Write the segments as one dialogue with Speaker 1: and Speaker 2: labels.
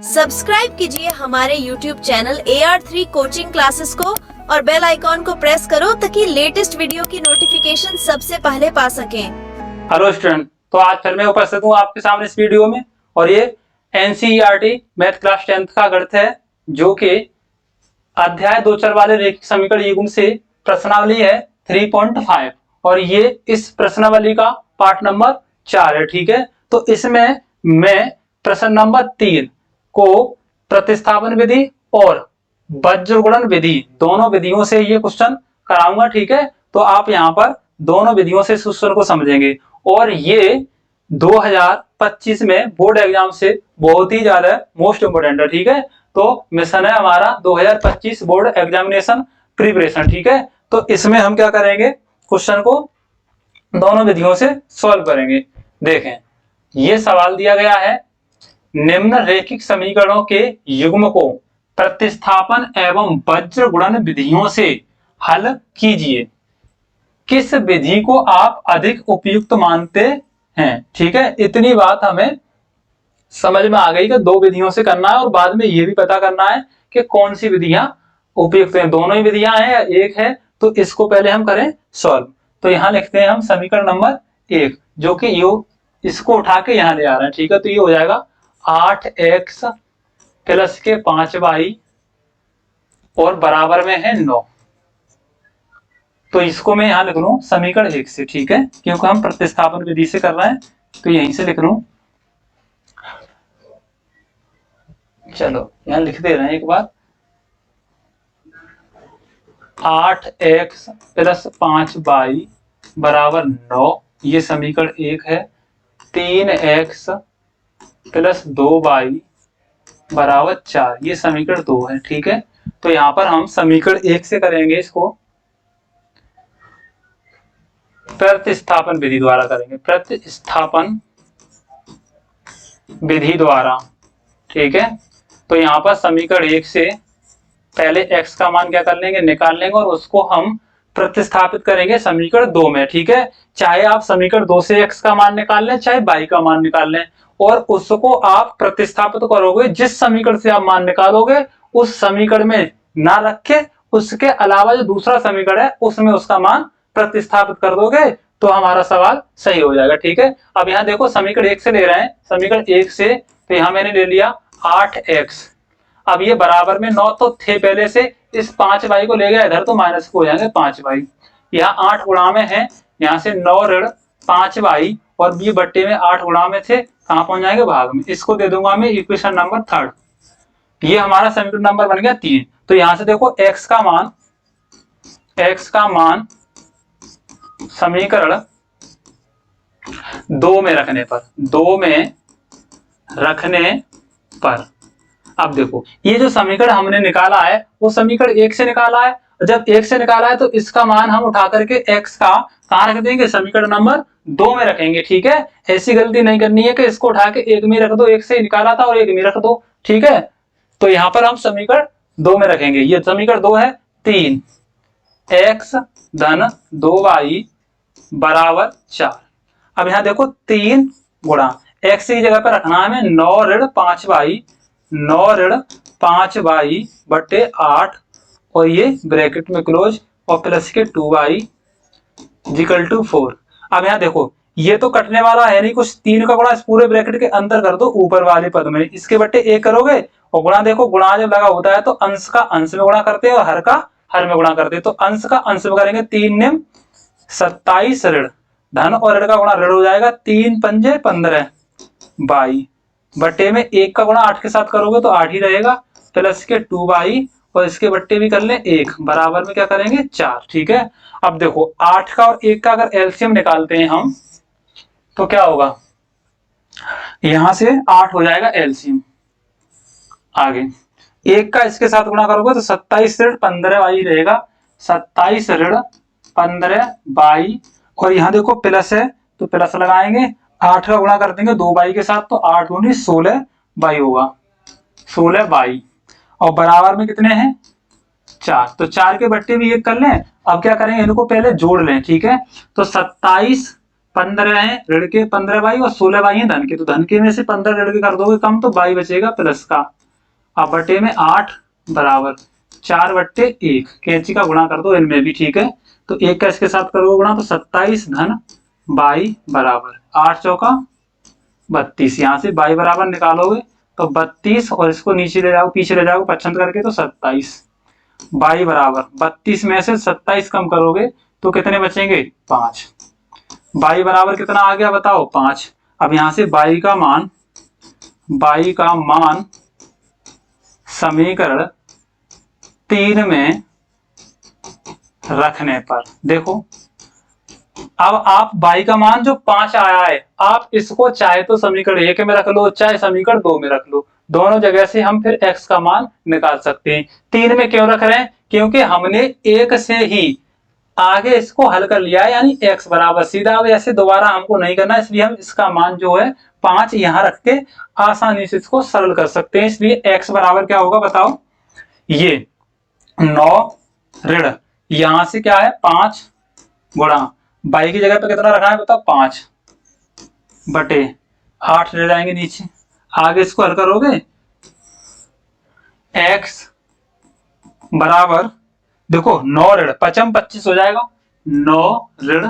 Speaker 1: Subscribe कीजिए हमारे YouTube channel AR3 coaching classes को और बेल आइकॉन को प्रेस करो ताकि लेटेस्ट वीडियो की नोटिफिकेशन सबसे पहले पा सकें।
Speaker 2: हेलो स्टूडेंट, तो आज फिर मैं उपस्थित हूँ आपके सामने इस वीडियो में और ये NCERT मैथ क्लास 10th का गणित है जो कि अध्याय 2 चर वाले रैखिक समीकरण युग्म से प्रश्नावली है 3.5 और ये इस प्रश्नावली का पार्ट नंबर 4 है। ठीक है, तो इसमें मैं प्रश्न नंबर 3 को प्रतिस्थापन विधि और वज्र गुणन विधि दोनों विधियों से ये क्वेश्चन कराऊंगा। ठीक है, तो आप यहाँ पर दोनों विधियों से इस क्वेश्चन को समझेंगे और ये 2025 में बोर्ड एग्जाम से बहुत ही ज्यादा मोस्ट इंपोर्टेंट है। ठीक है, तो मिशन है हमारा 2025 बोर्ड एग्जामिनेशन प्रिपरेशन। ठीक है, तो इसमें हम क्या करेंगे, क्वेश्चन को दोनों विधियों से सॉल्व करेंगे। देखें, ये सवाल दिया गया है, निम्न रैखिक समीकरणों के युग्म को प्रतिस्थापन एवं वज्र गुणन विधियों से हल कीजिए। किस विधि को आप अधिक उपयुक्त मानते हैं? ठीक है, इतनी बात हमें समझ में आ गई कि दो विधियों से करना है और बाद में ये भी पता करना है कि कौन सी विधियां उपयुक्त हैं। दोनों ही विधियां हैं या एक है, तो इसको पहले हम करें सॉल्व। तो यहां लिखते हैं हम समीकरण नंबर 1 जो कि यो इसको उठा के यहां ले आ रहे हैं। ठीक है, तो ये हो जाएगा 8x प्लस के 5y और बराबर में है 9। तो इसको मैं यहां लिख लूं समीकरण 1 से। ठीक है, क्योंकि हम प्रतिस्थापन विधि से कर रहे हैं तो यहीं से लिख लूं। चलो यहां लिख दे रहे हैं एक बार, 8x प्लस 5y बराबर 9, ये समीकरण 1 है। 3x प्लस 2y बराबर 4, ये समीकरण 2 है। ठीक है, तो यहां पर हम समीकरण 1 से करेंगे, इसको प्रतिस्थापन विधि द्वारा करेंगे, प्रतिस्थापन विधि द्वारा। ठीक है, तो यहां पर समीकरण 1 से पहले x का मान क्या कर लेंगे, निकाल लेंगे और उसको हम प्रतिस्थापित करेंगे समीकरण 2 में। ठीक है, चाहे आप समीकरण 2 से x का मान निकाल लें, चाहे y का मान निकाल लें, और उसको आप प्रतिस्थापित करोगे, जिस समीकरण से आप मान निकालोगे उस समीकरण में ना रख के उसके अलावा जो दूसरा समीकरण है उसमें उसका मान प्रतिस्थापित कर दोगे तो हमारा सवाल सही हो जाएगा। ठीक है, अब यहाँ देखो समीकरण 1 से ले रहे हैं, समीकरण 1 से तो यहाँ मैंने ले लिया 8x, अब ये बराबर में 9 तो थे पहले से, इस 5y को ले गया इधर तो माइनस हो जाएंगे 5y। यहाँ 8 गुणा में है, यहाँ से 9 ऋण 5y और ये बट्टे में 8 गुणा में थे, कहाँ पहुंच जाएंगे भाग में। इसको दे दूंगा मैं इक्वेशन नंबर 3। ये हमारा समीकरण नंबर बन गया 3। तो यहां से देखो x का मान समीकरण 2 में रखने पर अब देखो ये जो समीकरण हमने निकाला है वो समीकरण 1 से निकाला है। जब 1 से निकाला है तो इसका मान हम उठा करके x का कहां रख देंगे, समीकरण नंबर 2 में रखेंगे। ठीक है, ऐसी गलती नहीं करनी है कि इसको उठा के 1 में रख दो, 1 से निकाला था और 1 में रख दो। ठीक है, तो यहां पर हम समीकरण 2 में रखेंगे। ये समीकरण 2 है, 3x धन 2y बराबर 4। अब यहां देखो 3 गुणा x की जगह पर रखना है हमें 9 ऋण 5y, 9 ऋण 5y बटे 8 और ये ब्रैकेट में क्लोज और प्लस के 2y इक्वल टू 4। अब यहाँ देखो ये तो कटने वाला है नहीं, कुछ 3 का गुणा इस पूरे ब्रैकेट के अंदर कर दो ऊपर वाले पद में, इसके बट्टे 1 करोगे और गुणा देखो, गुणा जब लगा होता है तो अंश का अंश में गुणा करते हैं और हर का हर में गुणा करते हैं। तो अंश का अंश में करेंगे 3 निम 27 ऋण धन और ऋण का गुणा ऋण हो जाएगा 3 पंजे 15 बाई बट्टे में 1 का गुणा 8 के साथ करोगे तो 8 ही रहेगा, प्लस के 2y और इसके बट्टे भी कर लें 1 बराबर में क्या करेंगे 4। ठीक है, अब देखो 8 का और 1 का अगर एलसीएम निकालते हैं हम तो क्या होगा, यहां से 8 हो जाएगा एलसीएम। आगे 1 का इसके साथ गुणा करोगे तो 27 ऋण 15y रहेगा, 27 ऋण 15y और यहाँ देखो प्लस है तो प्लस लगाएंगे, 8 का गुणा कर देंगे 2y के साथ तो 8 दूनी 16y होगा, 16y और बराबर में कितने हैं 4। तो 4 के बट्टे भी 1 कर लें। अब क्या करेंगे, इनको पहले जोड़ लें। ठीक है, तो 27 15 है ऋण के 15y और 16y है धन के, तो धन के में से 15 ऋण के कर दोगे कम तो y बचेगा प्लस का। अब बटे में 8 बराबर 4/1, कैंची का गुणा कर दो इनमें भी, ठीक है। तो 1 का इसके साथ करोगे गुणा तो 27 धन y बराबर 8 चौका 32। यहाँ से y बराबर निकालोगे तो 32 और इसको नीचे ले जाओ, पीछे ले जाओ 55 करके तो 27। y बराबर 32 में से 27 कम करोगे तो कितने बचेंगे 5। y बराबर कितना आ गया बताओ 5। अब यहाँ से y का मान समीकरण 3 में रखने पर देखो, अब आप y का मान जो 5 आया है आप इसको चाहे तो समीकरण 1 में रख लो चाहे समीकरण 2 में रख लो, दोनों जगह से हम फिर x का मान निकाल सकते हैं। 3 में क्यों रख रहे हैं, क्योंकि हमने 1 से ही आगे इसको हल कर लिया है, यानी x बराबर सीधा, अब ऐसे दोबारा हमको नहीं करना, इसलिए हम इसका मान जो है 5 यहाँ रख के आसानी से इसको सरल कर सकते हैं। इसलिए x बराबर क्या होगा बताओ, ये 9 ऋण यहां से क्या है 5 गुणा y की जगह पे कितना रखा है बताओ 5 बटे 8 ले जाएंगे नीचे, आगे इसको हल करोगे x बराबर देखो 9 ऋण 5 25 हो जाएगा, 9 ऋण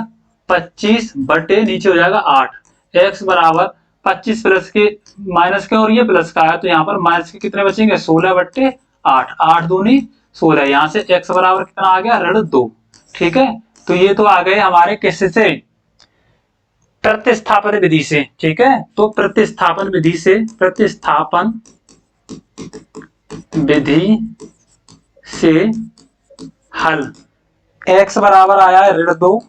Speaker 2: 25 बटे नीचे हो जाएगा 8, x बराबर 25 प्लस के माइनस के और ये प्लस का है तो यहाँ पर माइनस के कितने बचेंगे 16 बटे 8, 8 दूनी 16, यहाँ से x बराबर कितना आ गया ऋण 2, ठीक है। तो ये तो आ गए हमारे किससे, प्रतिस्थापन विधि से, ठीक है। तो प्रतिस्थापन विधि से हल, x बराबर आया है ऋण 2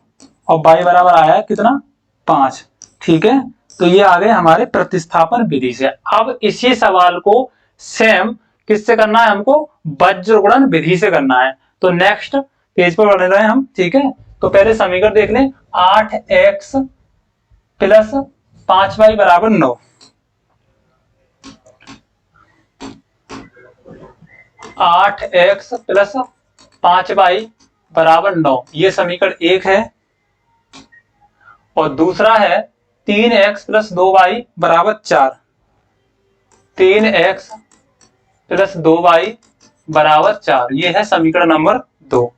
Speaker 2: और y बराबर आया है कितना 5, ठीक है। तो ये आ गए हमारे प्रतिस्थापन विधि से। अब इसी सवाल को सेम किससे करना है, हमको वज्र गुणन विधि से करना है। तो नेक्स्ट पेज पर बढ़ रहे हैं हम, ठीक है। तो पहले समीकरण देख लें, 8x प्लस 5y बराबर 9, 8x प्लस 5y बराबर 9, ये समीकरण 1 है। और दूसरा है 3x प्लस 2y बराबर 4, 3x प्लस 2y बराबर 4, ये है समीकरण नंबर 2।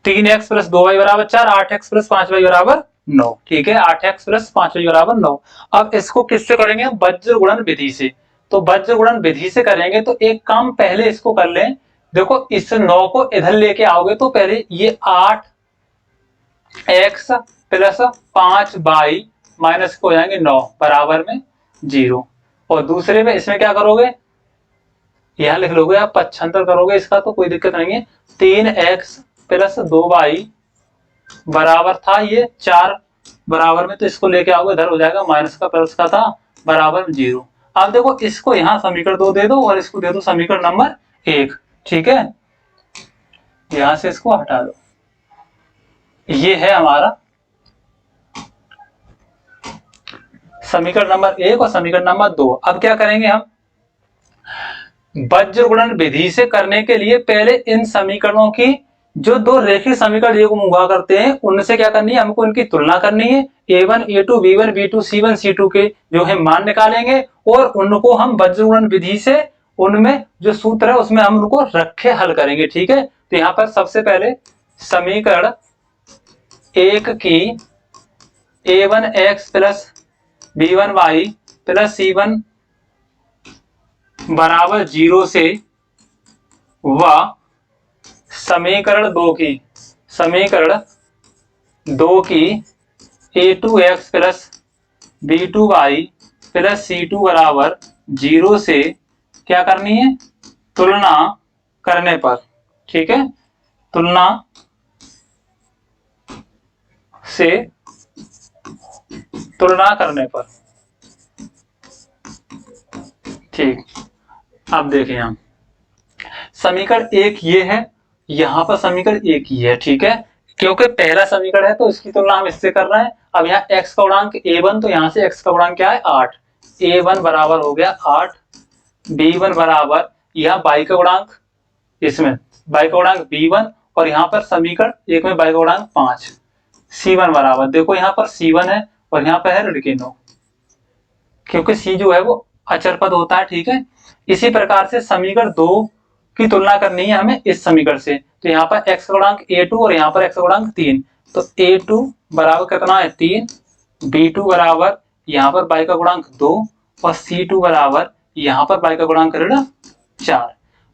Speaker 2: 3x प्लस 2y बराबर 4, 8x प्लस 5y बराबर 9, ठीक है। 8x प्लस 5y बराबर 9। अब इसको किससे करेंगे हम, वज्र गुणन विधि से। तो वज्र गुणन विधि से करेंगे तो एक काम पहले इसको कर लें, देखो इस 9 को इधर लेके आओगे तो पहले ये 8x प्लस 5y माइनस को हो जाएंगे 9 बराबर में 0, और दूसरे में इसमें क्या करोगे यहां लिख लोगे आप 75 करोगे, इसका तो कोई दिक्कत नहीं है। 3x प्लस 2y बराबर था ये 4 बराबर में, तो इसको लेके आओगे इधर हो जाएगा माइनस का प्लस का था बराबर 0। अब देखो इसको यहाँ समीकरण 2 दे दो और इसको दे दो समीकरण नंबर 1, ठीक है। यहां से इसको हटा दो, ये है हमारा समीकरण नंबर 1 और समीकरण नंबर 2। अब क्या करेंगे हम, वज्र गुणन विधि से करने के लिए पहले इन समीकरणों की जो दो रेखीय समीकरण एक हुआ करते हैं उनसे क्या करनी है, हमको इनकी तुलना करनी है। a1 a2 b1 b2 c1 c2 के जो है मान निकालेंगे और उनको हम वज्र गुणन विधि से उनमें जो सूत्र है उसमें हम उनको रखे हल करेंगे, ठीक है। तो यहाँ पर सबसे पहले समीकरण 1 की a1x plus b1y plus c1 बराबर 0 से व समीकरण 2 की a2x plus b2y plus c2 बराबर 0 से क्या करनी है, तुलना करने पर, ठीक है। तुलना से तुलना करने पर, ठीक। अब देखें हम समीकरण 1 ये है, यहां पर समीकरण 1 ही है, ठीक है। क्योंकि पहला समीकरण है तो इसकी तुलना हम इससे कर रहे हैं। अब यहाँ x का गुणांक a1, तो यहाँ से x का गुणांक क्या है 8, a1 बराबर हो गया 8, b1 बराबर यहाँ y का गुणांक, इसमें y का गुणांक b1 और यहाँ पर समीकरण 1 में y का गुणांक 5, c1 बराबर देखो यहाँ पर c1 है और यहाँ पे है ऋण के 9, क्योंकि सी जो है वो अचर पद होता है, ठीक है। इसी प्रकार से समीकरण 2 की तुलना करनी है हमें इस समीकरण से। तो यहाँ पर x का गुणांक a2 और यहाँ पर x का गुणांक 3, तो a2 बराबर कितना है 3, b2 बराबर यहाँ पर y का गुणांक 2 और c2 बराबर यहाँ पर y का गुणांक ऋण 4।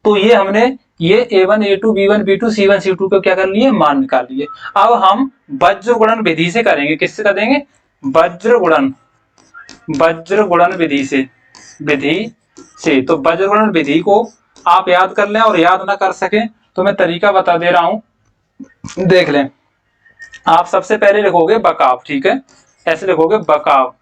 Speaker 2: तो ये हमने ये a1 a2 b1 b2 c1 c2 को क्या कर लिए, मान निकाल लिए। अब हम वज्र गुणन विधि से करेंगे। किससे करेंगे, वज्र गुणन विधि से, तो वज्र गुणन विधि को आप याद कर लें, और याद ना कर सके तो मैं तरीका बता दे रहा हूं, देख लें। आप सबसे पहले लिखोगे बकाव, ठीक है, ऐसे लिखोगे बकाव,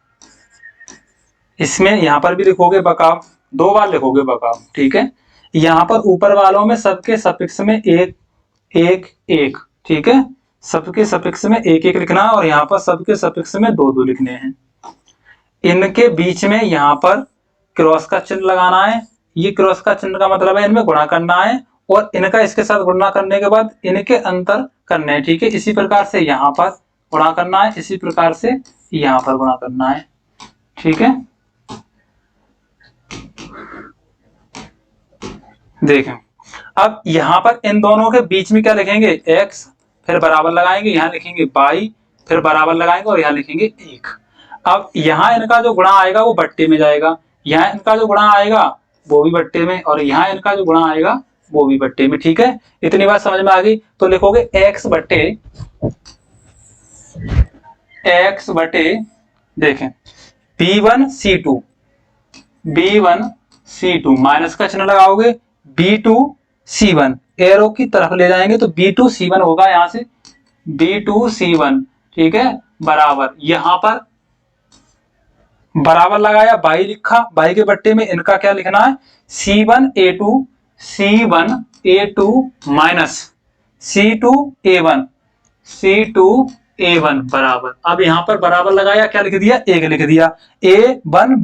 Speaker 2: इसमें यहां पर भी लिखोगे बकाव, 2 बार लिखोगे बकाव, ठीक है। यहां पर ऊपर वालों में सबके सफिक्स में एक एक एक, ठीक है, सबके सफिक्स में एक एक लिखना है, और यहाँ पर सबके सफिक्स में 2 2 लिखने हैं। इनके बीच में यहाँ पर क्रॉस का चिन्ह लगाना है। ये क्रॉस का चिन्ह का मतलब है इनमें गुणा करना है, और इनका इसके साथ गुणा करने के बाद इनके अंतर करने हैं, ठीक है। इसी प्रकार से यहाँ पर गुणा करना है, इसी प्रकार से यहाँ पर गुणा करना है, ठीक है। देखें, अब यहाँ पर इन दोनों के बीच में क्या लिखेंगे, x, फिर बराबर लगाएंगे, यहाँ लिखेंगे y, फिर बराबर लगाएंगे और यहाँ लिखेंगे 1। अब यहाँ इनका जो गुणा आएगा वो बट्टे में जाएगा, यहाँ इनका जो गुणा आएगा वो भी बट्टे में, और यहाँ इनका जो गुणा आएगा वो भी बट्टे में, ठीक है। इतनी बात समझ में आ गई। तो लिखोगे x बटे देखें b1 c2 माइनस का चिन्ह लगाओगे, b2 c1 एरो की तरफ ले जाएंगे तो b2 c1 होगा, यहां से b2 c1, ठीक है, बराबर यहां पर बराबर लगाया, y लिखा, y के बट्टे में इनका क्या लिखना है, c1 a2 minus c2 a1 बराबर। अब यहां पर बराबर लगाया, क्या लिख दिया, 1 लिख दिया, a1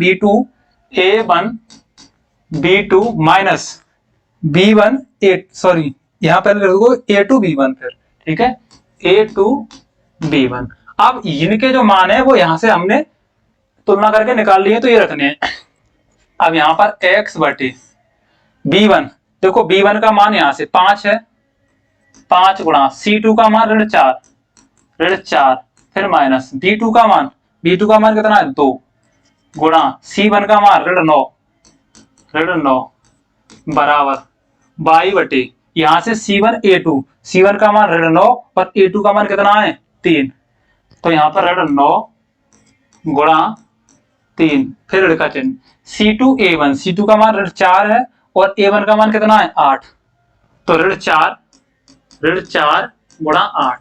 Speaker 2: b2 minus b1 sorry यहां पर लिखो a2 b1 फिर, ठीक है, a2 b1। अब इनके जो मान है वो यहां से हमने तुलना करके निकाल लिए, तो ये रखने हैं। अब यहां पर x बटे b1, देखो b1 का मान यहां से 5 है, 5 गुणा c2 का मान ऋण 4, फिर माइनस b2 का मान कितना है 2, गुणा c1 का मान ऋण 9 बराबर y बटे यहां से c1 का मान ऋण 9 और a2 का मान कितना है 3, तो यहां पर ऋण 9 गुणा 3, फिर ऋण का चिन्ह c2 का मान ऋण 4 है और a1 का मान कितना है 8, तो ऋण 4 गुणा 8।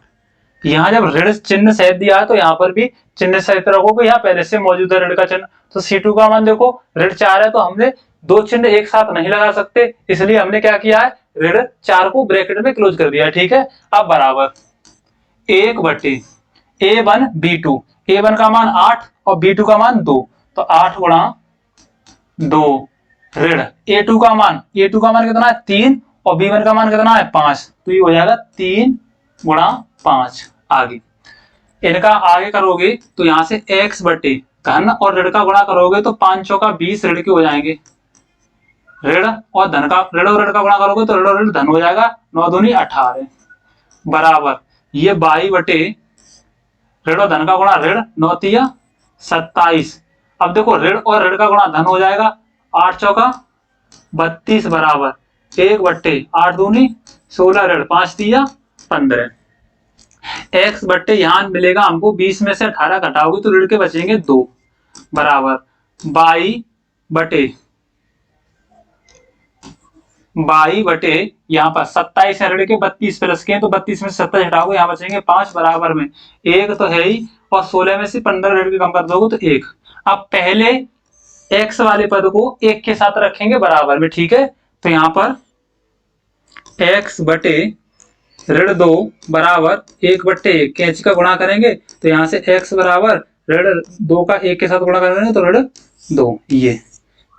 Speaker 2: यहाँ जब ऋण चिन्ह सहित दिया है तो यहाँ पर भी चिन्ह सहित रखोगे, यहाँ पहले से मौजूद है ऋण का चिन्ह। तो c2 का मान देखो ऋण 4 है, तो हमने 2 चिन्ह एक साथ नहीं लगा सकते, इसलिए हमने क्या किया है, ऋण 4 को ब्रैकेट में क्लोज कर दिया, ठीक है। अब बराबर 1 बटे a1 का मान 8 और b2 का मान 2, तो 8 गुणा 2 ऋण a2 का मान कितना है 3 और b1 का मान कितना है 5, तो ये हो जाएगा 3 गुणा 5। आगे इनका आगे करोगे तो यहाँ से x बटे धन और ऋण का गुणा करोगे तो 5 चौका 20 ऋण के हो जाएंगे, ऋण और ऋण का गुणा करोगे तो ऋण और ऋण धन हो जाएगा, 9 दूनी 18 बराबर ये y बटे ऋण और धन का गुणा ऋण 9 तिया 27। अब देखो ऋण और ऋण का गुणा धन हो जाएगा, 8 चौका 32 बराबर 1 बटे 8 दूनी 16 ऋण 5 तिया 15। x बट्टे यहाँ मिलेगा हमको 20 में से 18 घटाओगे तो ऋण के बचेंगे 2 बराबर y बटे यहाँ पर 27 है ऋण के, 32 प्लस के, तो 32 में से 27 हटाओगे यहाँ बचेंगे 5 बराबर में 1 तो है ही, और 16 में से 15 ऋण के कम कर दोगे तो 1। अब पहले x वाले पद को 1 के साथ रखेंगे बराबर में, ठीक है। तो यहाँ पर x बटे ऋण 2 बराबर 1 बट्टे 1 कैंची का गुणा करेंगे तो यहाँ से x बराबर ऋण 2 का 1 के साथ गुणा करेंगे तो ऋण 2 ये।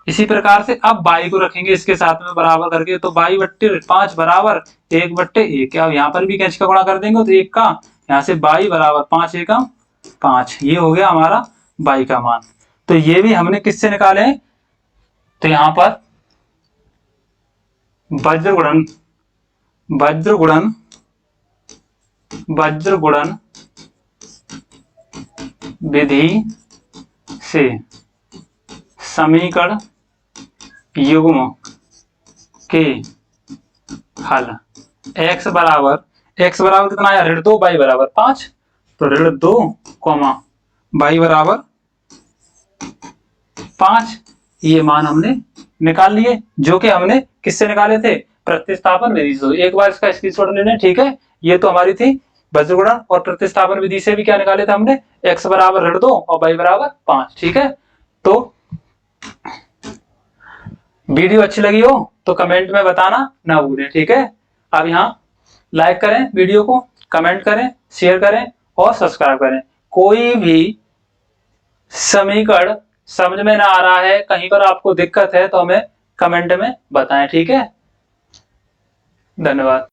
Speaker 2: इसी प्रकार से अब y को रखेंगे इसके साथ में बराबर करके, तो y बट्टे 5 बराबर 1 बट्टे 1, क्या यहाँ पर भी कैंची का गुणा कर देंगे तो 1 का, यहाँ से y बराबर 5 1 5। ये हो गया हमारा y का मान। तो ये भी हमने किससे निकाले हैं? तो यहां पर वज्र गुणन विधि से समीकरण युग्म के हल x बराबर कितना आया? ऋण 2 y बराबर 5। तो ऋण 2 y बराबर 5 ये मान हमने निकाल लिए, जो कि हमने किससे निकाले थे? प्रतिस्थापन विधि से। एक बार इसका स्क्रीनशॉट ले लें, ठीक है। ये तो हमारी थी वज्र गुणन और प्रतिस्थापन विधि से भी क्या निकाले थे हमने? x बराबर ऋण 2 और y बराबर 5, ठीक है। तो वीडियो अच्छी लगी हो तो कमेंट में बताना ना भूलें, ठीक है। अब यहाँ लाइक करें वीडियो को, कमेंट करें, शेयर करें और सब्सक्राइब करें। कोई भी समीकरण समझ में ना आ रहा है, कहीं पर आपको दिक्कत है तो हमें कमेंट में बताएं, ठीक है। धन्यवाद।